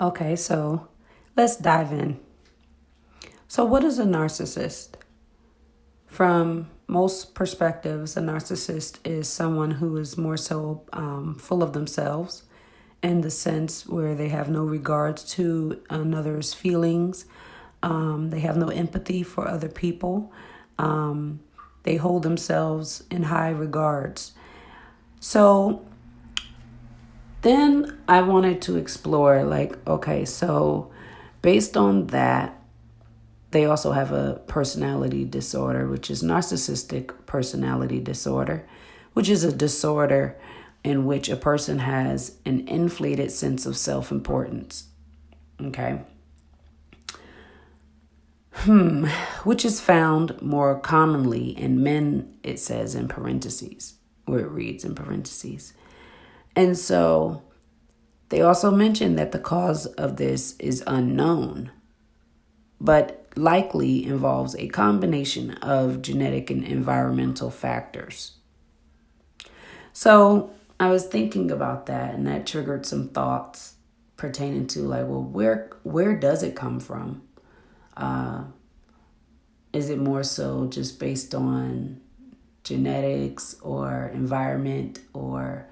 Okay, so let's dive in. So, what is a narcissist? From most perspectives, a narcissist is someone who is more so full of themselves in the sense where they have no regards to another's feelings. They have no empathy for other people. They hold themselves in high regards. So then I wanted to explore, like, okay, so based on that, they also have a personality disorder, which is narcissistic personality disorder, which is a disorder in which a person has an inflated sense of self-importance. Okay. Which is found more commonly in men, it says in parentheses, or it reads in parentheses. And so they also mention that the cause of this is unknown, but likely involves a combination of genetic and environmental factors. So I was thinking about that, and that triggered some thoughts pertaining to, like, well, where does it come from? Is it more so just based on genetics or environment or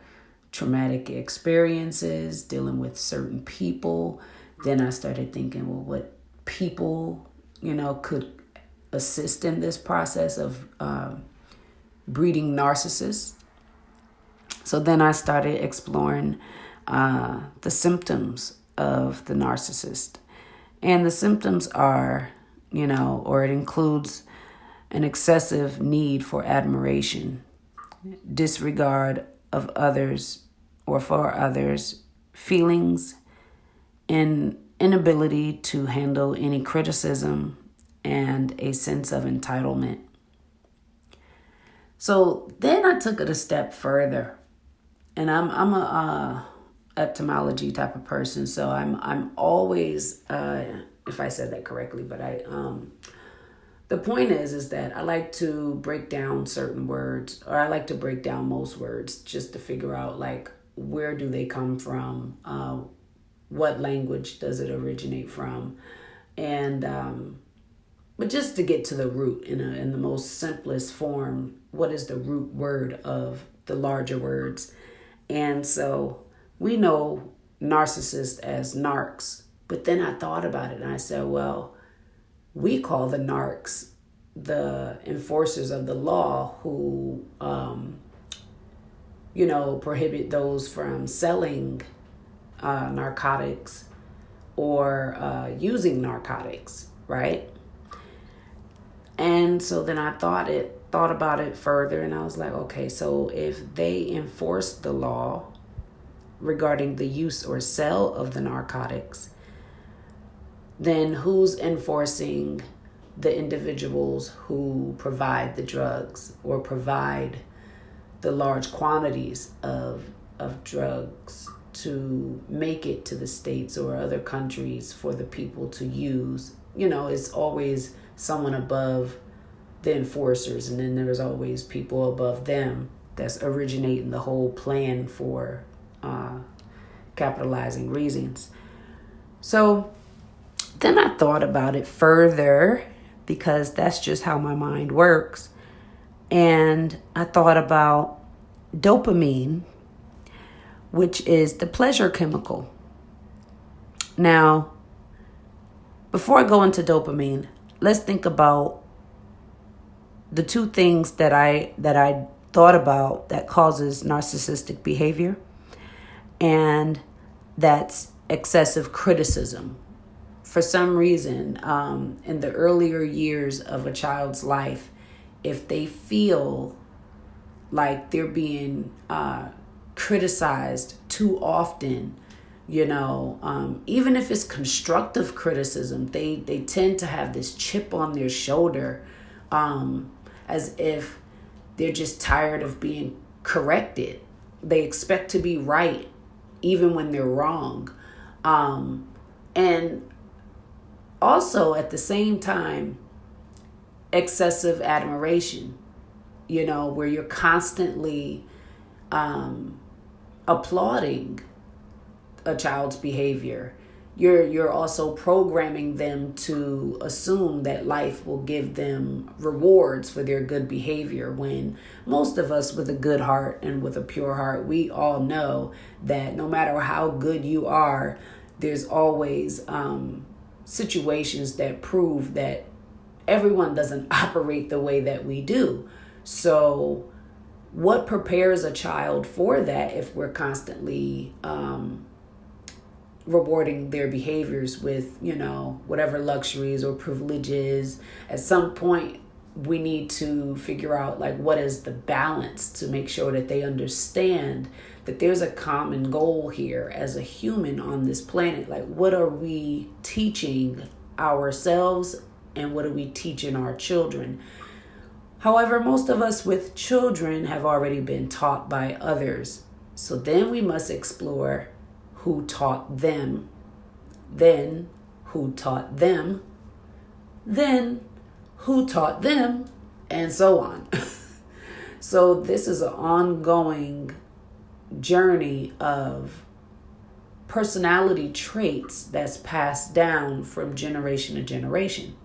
traumatic experiences dealing with certain people? Then I started thinking, well, what people, could assist in this process of breeding narcissists. So then I started exploring the symptoms of the narcissist. And the symptoms are, or it includes an excessive need for admiration, disregard of others or for others' feelings, and inability to handle any criticism, and a sense of entitlement. So then I took it a step further, and I'm a etymology type of person, so I'm always if I said that correctly, but the point is that I like to break down certain words, or I like to break down most words just to figure out, like, where do they come from, what language does it originate from, and but just to get to the root in the most simplest form, what is the root word of the larger words? And so we know narcissist as narcs, but then I thought about it and I said, well, we call the narcs the enforcers of the law who, prohibit those from selling narcotics or using narcotics, right? And so then I thought about it further, and I was like, okay, so if they enforce the law regarding the use or sale of the narcotics, then who's enforcing the individuals who provide the drugs or provide the large quantities of drugs to make it to the States or other countries for the people to use? It's always someone above the enforcers, and then there's always people above them that's originating the whole plan for capitalizing reasons. So then I thought about it further, because that's just how my mind works. And I thought about dopamine, which is the pleasure chemical. Now, before I go into dopamine, let's think about the two things that I thought about that causes narcissistic behavior, and that's excessive criticism. For some reason, in the earlier years of a child's life, if they feel like they're being criticized too often, even if it's constructive criticism, they tend to have this chip on their shoulder, as if they're just tired of being corrected. They expect to be right even when they're wrong. And also at the same time, excessive admiration, where you're constantly applauding a child's behavior you're also programming them to assume that life will give them rewards for their good behavior, when most of us with a good heart and with a pure heart, we all know that no matter how good you are, there's always situations that prove that everyone doesn't operate the way that we do. So what prepares a child for that if we're constantly rewarding their behaviors with, whatever luxuries or privileges? At some point, we need to figure out what is the balance to make sure that they understand that there's a common goal here as a human on this planet. What are we teaching ourselves and what are we teaching our children? However, most of us with children have already been taught by others. So then we must explore who taught them, then who taught them, then who taught them, and so on. So this is an ongoing journey of personality traits that's passed down from generation to generation.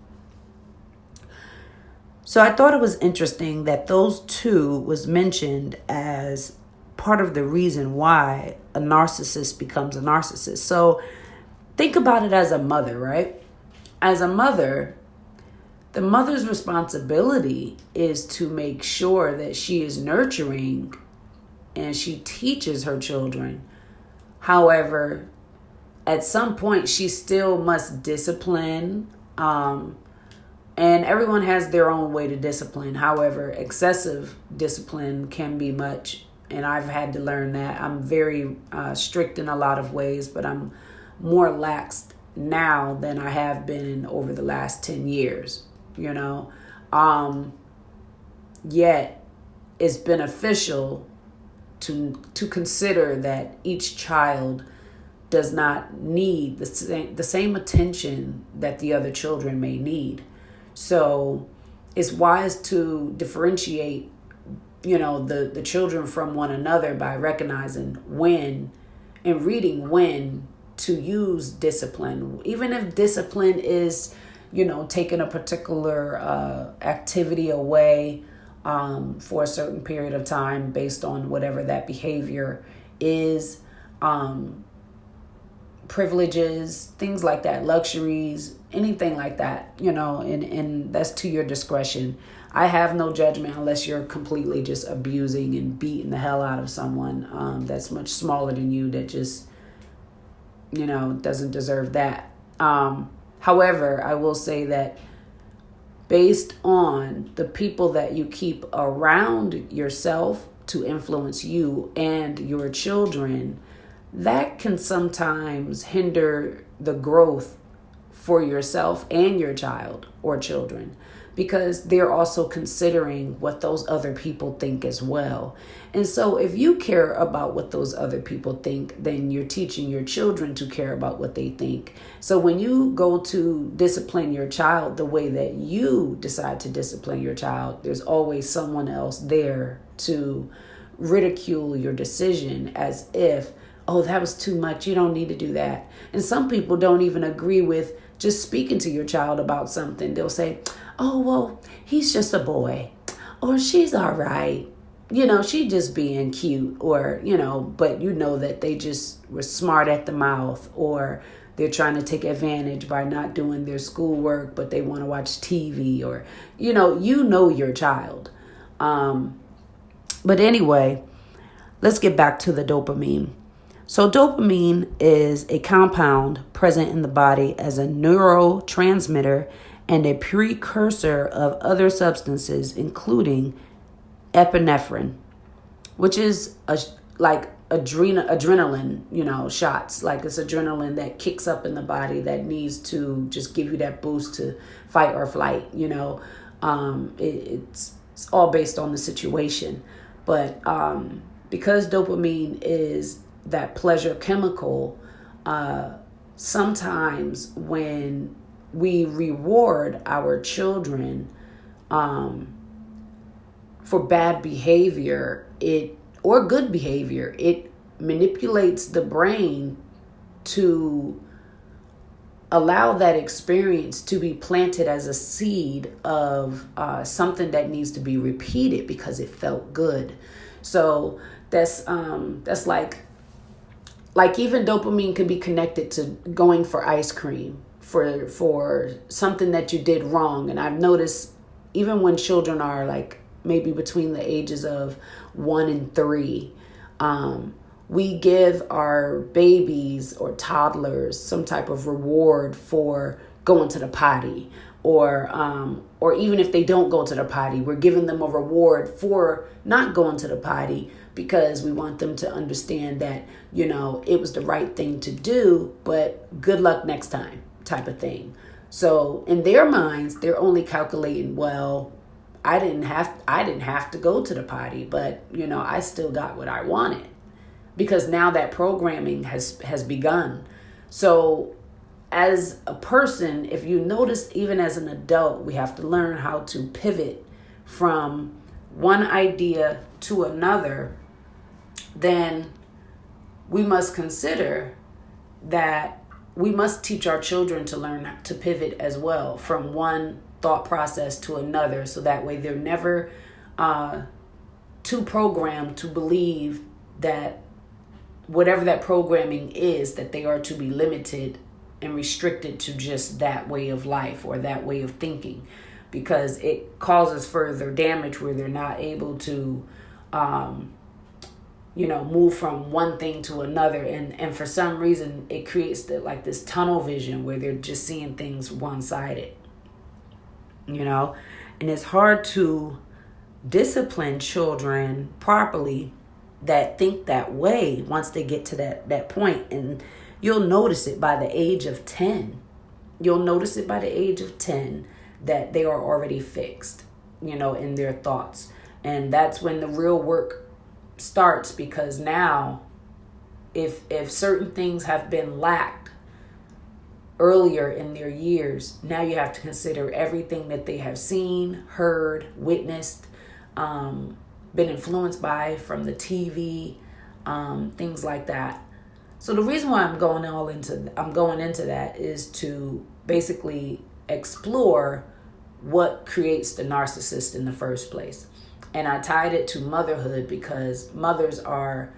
So I thought it was interesting that those two was mentioned as part of the reason why a narcissist becomes a narcissist. So think about it as a mother, right? As a mother, the mother's responsibility is to make sure that she is nurturing and she teaches her children. However, at some point, she still must discipline, and everyone has their own way to discipline. However, excessive discipline can be much. And I've had to learn that. I'm very strict in a lot of ways, but I'm more lax now than I have been over the last 10 years, Yet it's beneficial to consider that each child does not need the same attention that the other children may need. So it's wise to differentiate the children from one another by recognizing when and reading when to use discipline. Even if discipline is, taking a particular activity away for a certain period of time based on whatever that behavior is, privileges, things like that, luxuries, anything like that, and that's to your discretion. I have no judgment unless you're completely just abusing and beating the hell out of someone that's much smaller than you, that just, doesn't deserve that. However, I will say that based on the people that you keep around yourself to influence you and your children, that can sometimes hinder the growth for yourself and your child or children, because they're also considering what those other people think as well. And so if you care about what those other people think, then you're teaching your children to care about what they think. So when you go to discipline your child the way that you decide to discipline your child, there's always someone else there to ridicule your decision as if, oh, that was too much, you don't need to do that. And some people don't even agree with just speaking to your child about something. They'll say, oh, well, he's just a boy, or she's all right. She just being cute, or, but that they just were smart at the mouth, or they're trying to take advantage by not doing their schoolwork, but they want to watch TV, or, your child. But anyway, let's get back to the dopamine. So dopamine is a compound present in the body as a neurotransmitter and a precursor of other substances, including epinephrine, which is adrenaline, shots. It's adrenaline that kicks up in the body that needs to just give you that boost to fight or flight. It's all based on the situation. But because dopamine is that pleasure chemical, sometimes when we reward our children for bad behavior, or good behavior, it manipulates the brain to allow that experience to be planted as a seed of something that needs to be repeated because it felt good. So that's like even dopamine can be connected to going for ice cream for something that you did wrong. And I've noticed even when children are like maybe between the ages of 1 and 3, we give our babies or toddlers some type of reward for going to the potty, or even if they don't go to the potty, we're giving them a reward for not going to the potty because we want them to understand that, it was the right thing to do, but good luck next time type of thing. So in their minds, they're only calculating, well, I didn't have to go to the potty, but I still got what I wanted. Because now that programming has begun. So as a person, if you notice, even as an adult, we have to learn how to pivot from one idea to another. Then we must consider that we must teach our children to learn to pivot as well from one thought process to another. So that way they're never too programmed to believe that whatever that programming is, that they are to be limited and restricted to just that way of life or that way of thinking, because it causes further damage where they're not able to, move from one thing to another. And for some reason, it creates this tunnel vision where they're just seeing things one-sided, and it's hard to discipline children properly that think that way once they get to that point. And you'll notice it by the age of 10. You'll notice it by the age of 10 that they are already fixed, in their thoughts. And that's when the real work starts, because now if certain things have been lacked earlier in their years, now you have to consider everything that they have seen, heard, witnessed, been influenced by from the TV, things like that. So the reason why I'm going into that is to basically explore what creates the narcissist in the first place. And I tied it to motherhood because mothers are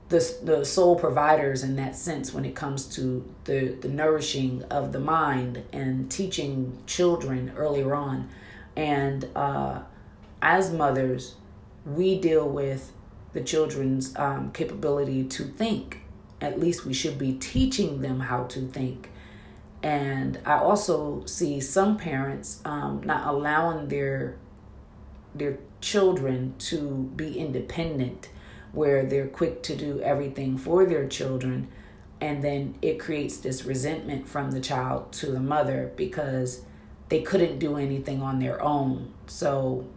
the sole providers in that sense when it comes to the nourishing of the mind and teaching children earlier on. And as mothers, we deal with the children's capability to think. At least we should be teaching them how to think. And I also see some parents not allowing their children to be independent, where they're quick to do everything for their children. And then it creates this resentment from the child to the mother because they couldn't do anything on their own. So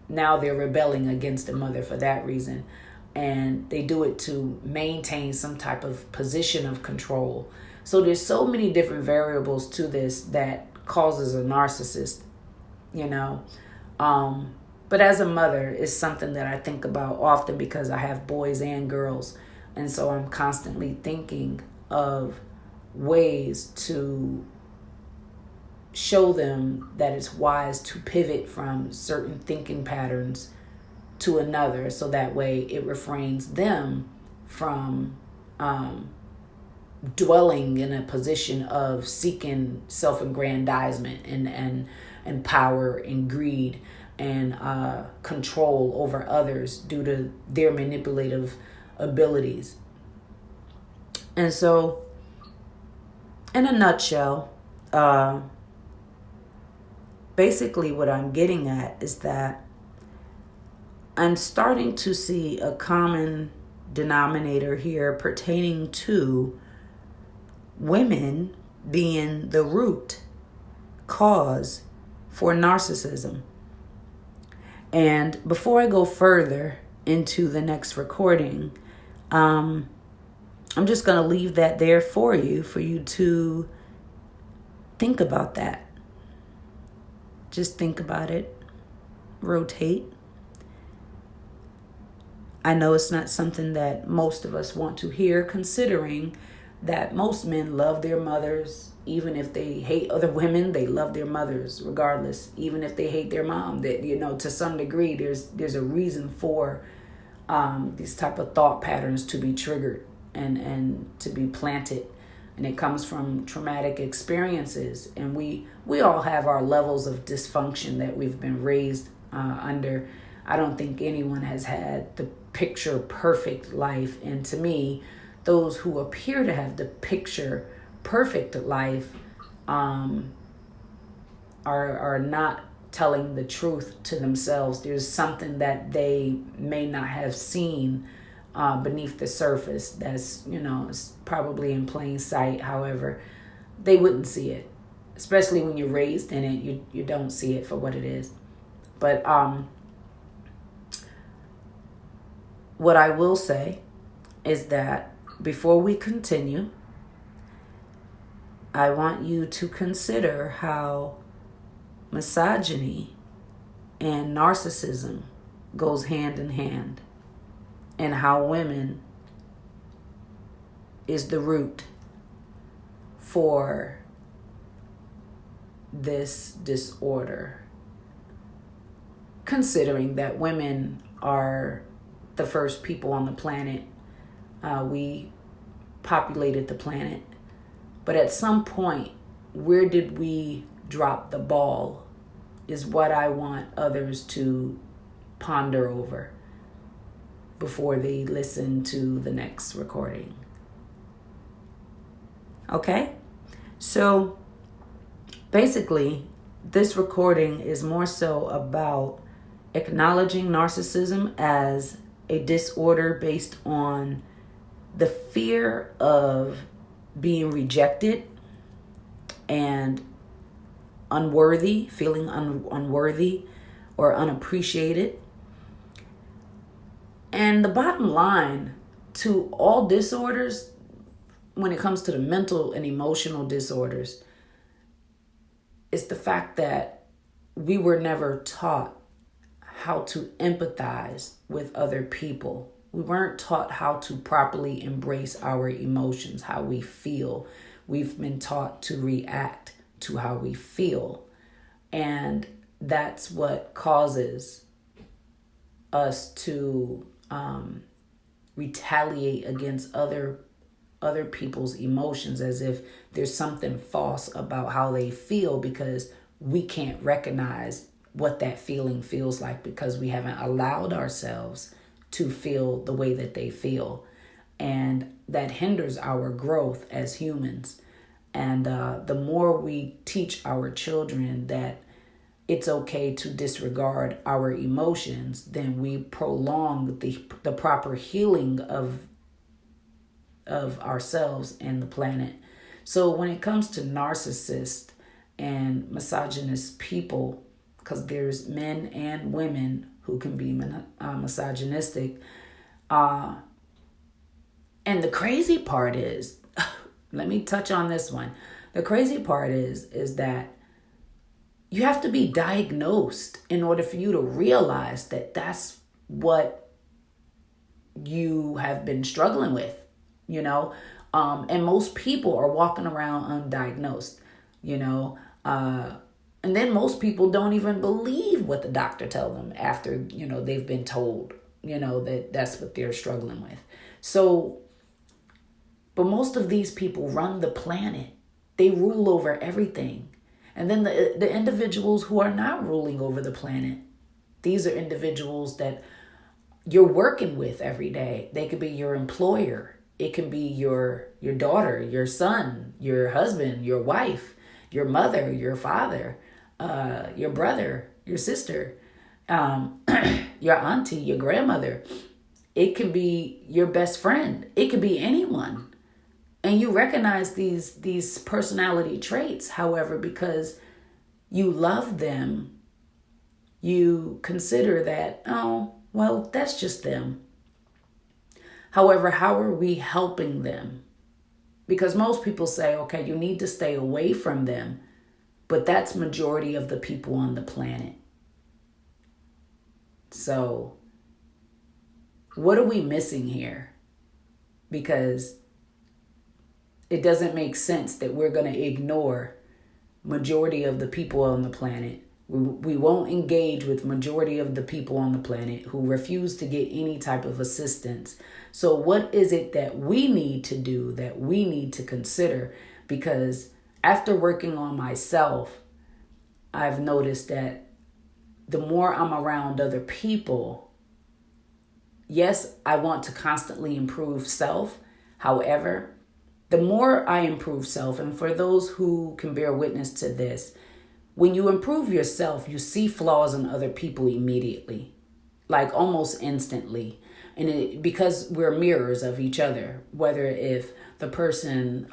now they're rebelling against the mother for that reason. And they do it to maintain some type of position of control. So there's so many different variables to this that causes a narcissist, But as a mother, it's something that I think about often because I have boys and girls. And so I'm constantly thinking of ways to show them that it's wise to pivot from certain thinking patterns to another, so that way it refrains them from dwelling in a position of seeking self-aggrandizement and power and greed and control over others due to their manipulative abilities. And so, in a nutshell, basically what I'm getting at is that I'm starting to see a common denominator here pertaining to women being the root cause for narcissism. And before I go further into the next recording, I'm just going to leave that there for you to think about that. Just think about it. Rotate. I know it's not something that most of us want to hear, considering that most men love their mothers. Even if they hate other women, they love their mothers regardless. Even if they hate their mom, that, to some degree, there's a reason for these type of thought patterns to be triggered and to be planted. And it comes from traumatic experiences. And we all have our levels of dysfunction that we've been raised under. I don't think anyone has had the picture perfect life. And to me, those who appear to have the picture perfect life are not telling the truth to themselves. There's something that they may not have seen beneath the surface that's, is probably in plain sight. However, they wouldn't see it, especially when you're raised in it. You don't see it for what it is. But what I will say is that before we continue, I want you to consider how misogyny and narcissism goes hand in hand, and how women is the root for this disorder. Considering that women are the first people on the planet, we populated the planet. But at some point, where did we drop the ball is what I want others to ponder over before they listen to the next recording. Okay? So basically, this recording is more so about acknowledging narcissism as a disorder based on the fear of being rejected and unworthy, feeling unworthy or unappreciated. And the bottom line to all disorders, when it comes to the mental and emotional disorders, is the fact that we were never taught how to empathize with other people. We weren't taught how to properly embrace our emotions, how we feel. We've been taught to react to how we feel. And that's what causes us to retaliate against other people's emotions, as if there's something false about how they feel, because we can't recognize what that feeling feels like, because we haven't allowed ourselves to feel the way that they feel. And that hinders our growth as humans. And the more we teach our children that it's okay to disregard our emotions, then we prolong the proper healing of ourselves and the planet. So when it comes to narcissists and misogynist people, because there's men and women who can be misogynistic, and the crazy part is, let me touch on this one. The crazy part is that you have to be diagnosed in order for you to realize that that's what you have been struggling with, and most people are walking around undiagnosed, and then most people don't even believe what the doctor tells them after, they've been told, that that's what they're struggling with. So, but most of these people run the planet. They rule over everything. And then the individuals who are not ruling over the planet, these are individuals that you're working with every day. They could be your employer. It can be your daughter, your son, your husband, your wife, your mother, your father, your brother, your sister, your auntie, your grandmother. It can be your best friend. It could be anyone. And you recognize these personality traits. However, because you love them, you consider that, oh, well, that's just them. However, how are we helping them? Because most people say, okay, you need to stay away from them. But that's majority of the people on the planet. So what are we missing here? Because It doesn't make sense that we're going to ignore majority of the people on the planet. We won't engage with majority of the people on the planet who refuse to get any type of assistance. So what is it that we need to do, that we need to consider? Because after working on myself, I've noticed that the more I'm around other people, yes, I want to constantly improve self. However, the more I improve self, and for those who can bear witness to this, when you improve yourself, you see flaws in other people immediately, like almost instantly. And because we're mirrors of each other, whether if the person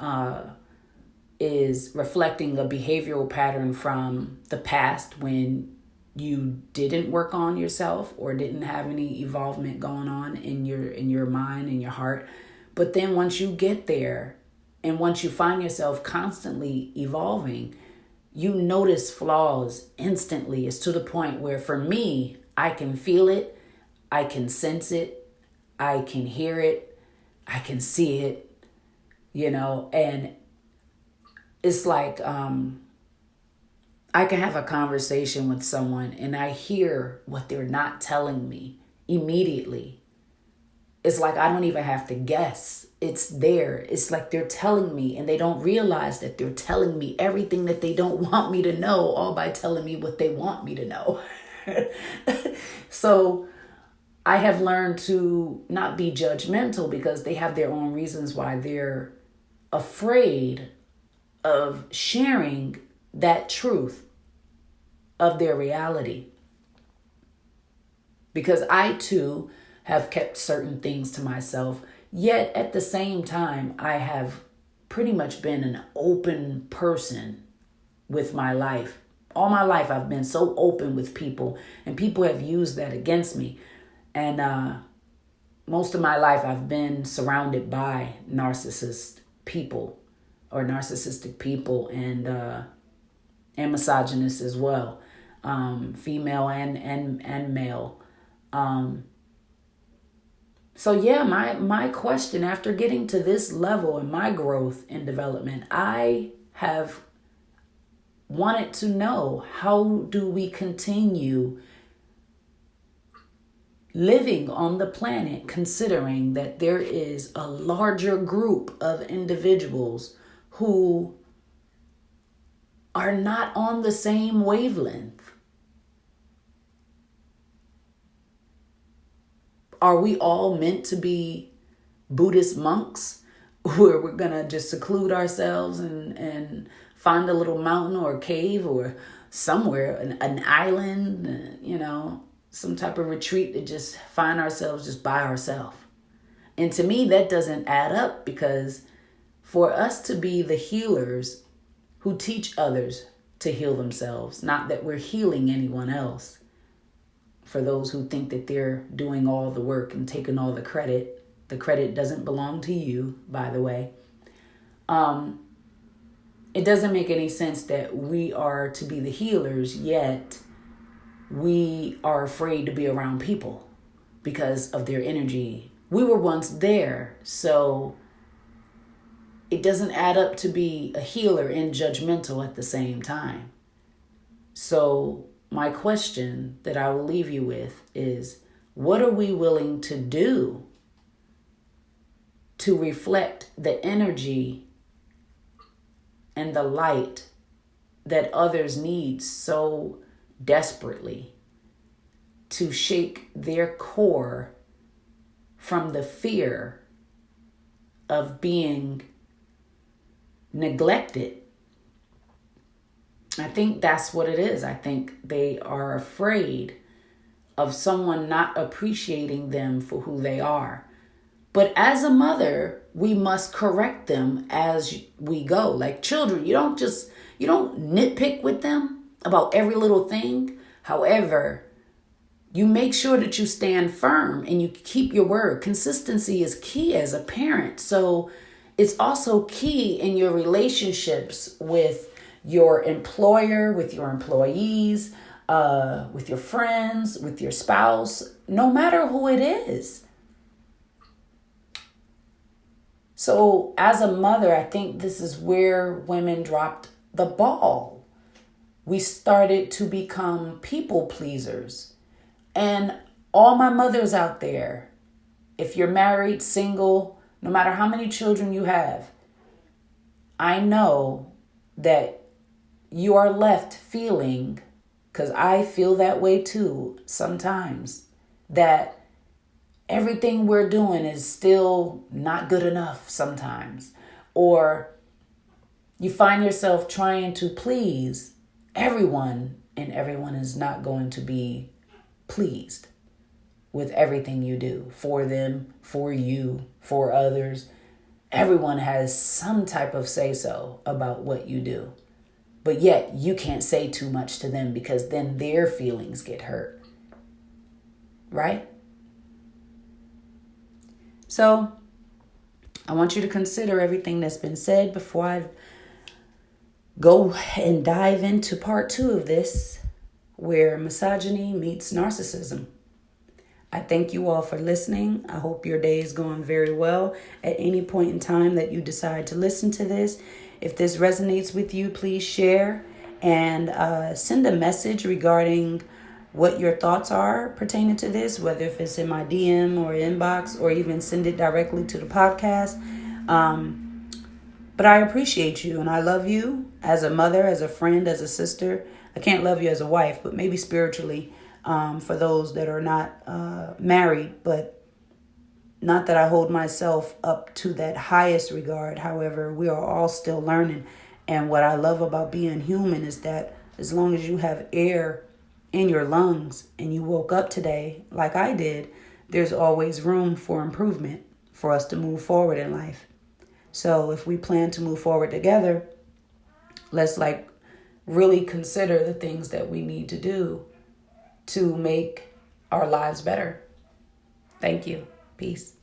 is reflecting a behavioral pattern from the past when you didn't work on yourself or didn't have any evolvement going on in your mind and your heart. But then once you get there and once you find yourself constantly evolving, you notice flaws instantly. It's to the point where for me, I can feel it, I can sense it, I can hear it, I can see it, and it's like I can have a conversation with someone and I hear what they're not telling me immediately. It's like I don't even have to guess. It's there. It's like they're telling me and they don't realize that they're telling me everything that they don't want me to know, all by telling me what they want me to know. So I have learned to not be judgmental because they have their own reasons why they're afraid of sharing that truth of their reality. Because I too have kept certain things to myself, yet at the same time, I have pretty much been an open person with my life. All my life, I've been so open with people, and people have used that against me. And most of my life, I've been surrounded by narcissistic people, and misogynists as well, female and male. So yeah, my question after getting to this level in my growth and development, I have wanted to know, how do we continue living on the planet considering that there is a larger group of individuals who are not on the same wavelength? Are we all meant to be Buddhist monks where we're going to just seclude ourselves and find a little mountain or a cave or somewhere, an island, some type of retreat to just find ourselves just by ourselves? And to me, that doesn't add up, because for us to be the healers who teach others to heal themselves, not that we're healing anyone else. For those who think that they're doing all the work and taking all the credit doesn't belong to you, by the way. It doesn't make any sense that we are to be the healers, yet we are afraid to be around people because of their energy. We were once there, so it doesn't add up to be a healer and judgmental at the same time. So my question that I will leave you with is, what are we willing to do to reflect the energy and the light that others need so desperately to shake their core from the fear of being neglected? I think that's what it is. I think they are afraid of someone not appreciating them for who they are. But as a mother, we must correct them as we go. Like children, you don't nitpick with them about every little thing. However, you make sure that you stand firm and you keep your word. Consistency is key as a parent. So it's also key in your relationships with your employer, with your employees, with your friends, with your spouse, no matter who it is. So as a mother, I think this is where women dropped the ball. We started to become people pleasers. And all my mothers out there, if you're married, single, no matter how many children you have, I know that you are left feeling, because I feel that way too sometimes, that everything we're doing is still not good enough sometimes. Or you find yourself trying to please everyone, and everyone is not going to be pleased with everything you do for them, for you, for others. Everyone has some type of say-so about what you do. But yet you can't say too much to them because then their feelings get hurt. Right? So I want you to consider everything that's been said before I go and dive into part 2 of this, where misogyny meets narcissism. I thank you all for listening. I hope your day is going very well. At any point in time that you decide to listen to this, if this resonates with you, please share and send a message regarding what your thoughts are pertaining to this, whether if it's in my DM or inbox, or even send it directly to the podcast. But I appreciate you and I love you as a mother, as a friend, as a sister. I can't love you as a wife, but maybe spiritually, for those that are not married. But not that I hold myself up to that highest regard. However, we are all still learning. And what I love about being human is that as long as you have air in your lungs and you woke up today like I did, there's always room for improvement for us to move forward in life. So if we plan to move forward together, let's really consider the things that we need to do to make our lives better. Thank you. Peace.